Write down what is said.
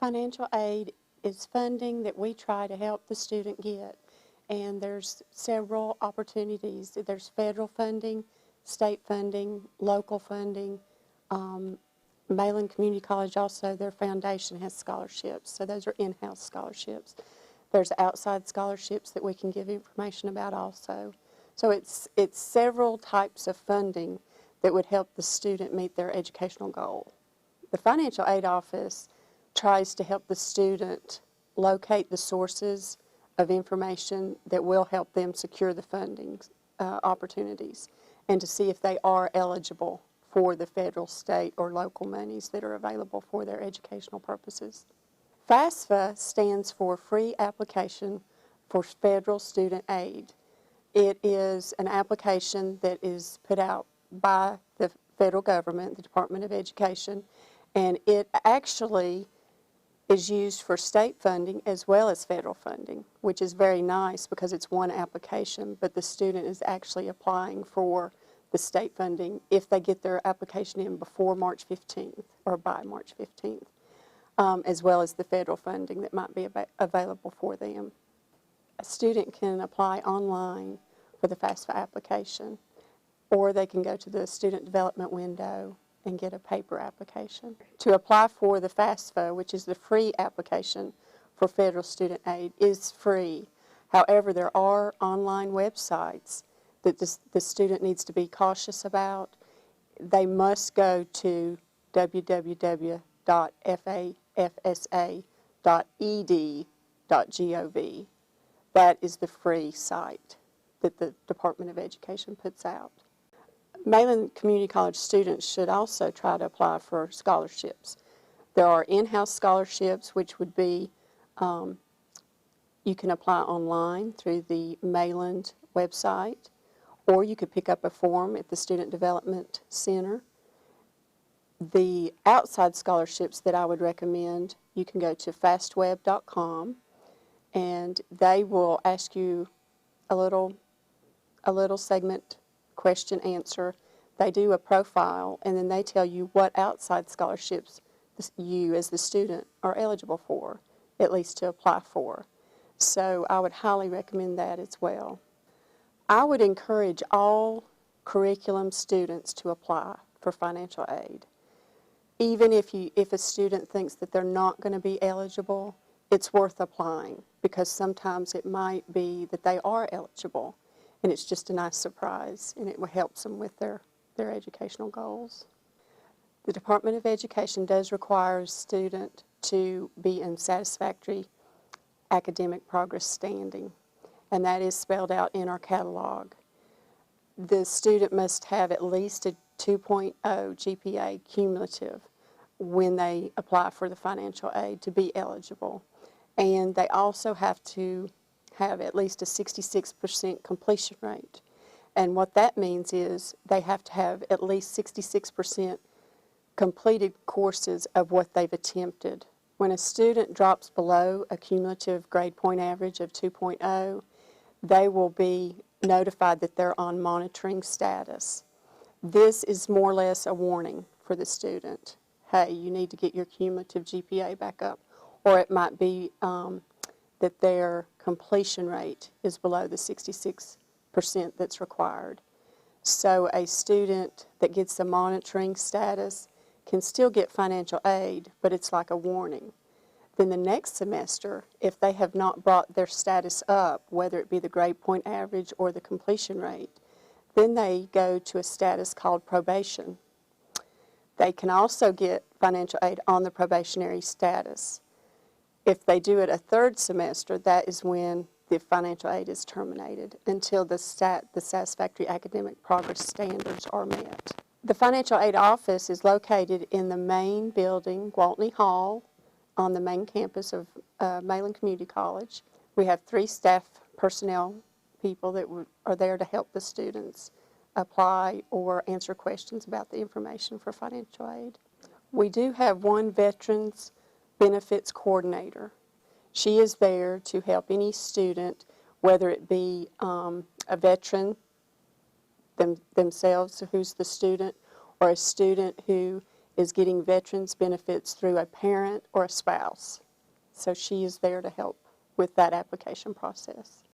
Financial aid is funding that we try to help the student get, and there's several opportunities. There's federal funding, state funding, local funding. Mayland Community College also, their foundation has scholarships, so those are in-house scholarships. There's outside scholarships that we can give information about also. So it's several types of funding that would help the student meet their educational goal. The financial aid office tries to help the student locate the sources of information that will help them secure the funding opportunities and to see if they are eligible for the federal, state, or local monies that are available for their educational purposes. FAFSA stands for Free Application for Federal Student Aid. It is an application that is put out by the federal government, the Department of Education, and it actually is used for state funding as well as federal funding, which is very nice because it's one application, but the student is actually applying for the state funding if they get their application in before March 15th or by March 15th. As well as the federal funding that might be available for them. A student can apply online for the FAFSA application, or they can go to the student development window and get a paper application. To apply for the FAFSA, which is the free application for federal student aid, is free. However, there are online websites that the student needs to be cautious about. They must go to www.fafsa.ed.gov. That is the free site that the Department of Education puts out. Mayland Community College students should also try to apply for scholarships. There are in-house scholarships, which would be, you can apply online through the Mayland website, or you could pick up a form at the Student Development Center. The outside scholarships that I would recommend, you can go to fastweb.com, and they will ask you a little segment question answer. They do a profile, and then they tell you what outside scholarships you as the student are eligible for, at least to apply for. So I would highly recommend that as well. I would encourage all curriculum students to apply for financial aid. Even if a student thinks that they're not going to be eligible, it's worth applying because sometimes it might be that they are eligible and it's just a nice surprise and it helps them with their educational goals. The Department of Education does require a student to be in satisfactory academic progress standing, and that is spelled out in our catalog. The student must have at least a 2.0 GPA cumulative when they apply for the financial aid to be eligible. And they also have to have at least a 66% completion rate. And what that means is they have to have at least 66% completed courses of what they've attempted. When a student drops below a cumulative grade point average of 2.0, they will be notified that they're on monitoring status. This is more or less a warning for the student. Hey, you need to get your cumulative GPA back up. Or it might be that their completion rate is below the 66% that's required. So a student that gets the monitoring status can still get financial aid, but it's like a warning. Then the next semester, if they have not brought their status up, whether it be the grade point average or the completion rate, then they go to a status called probation. They can also get financial aid on the probationary status. If they do it a third semester, that is when the financial aid is terminated until the satisfactory academic progress standards are met. The financial aid office is located in the main building, Gwaltney Hall, on the main campus of Mayland Community College. We have 3 staff personnel people that are there to help the students apply or answer questions about the information for financial aid. We do have one Veterans Benefits Coordinator. She is there to help any student, whether it be a veteran themselves, who's the student, or a student who is getting veterans benefits through a parent or a spouse. So she is there to help with that application process.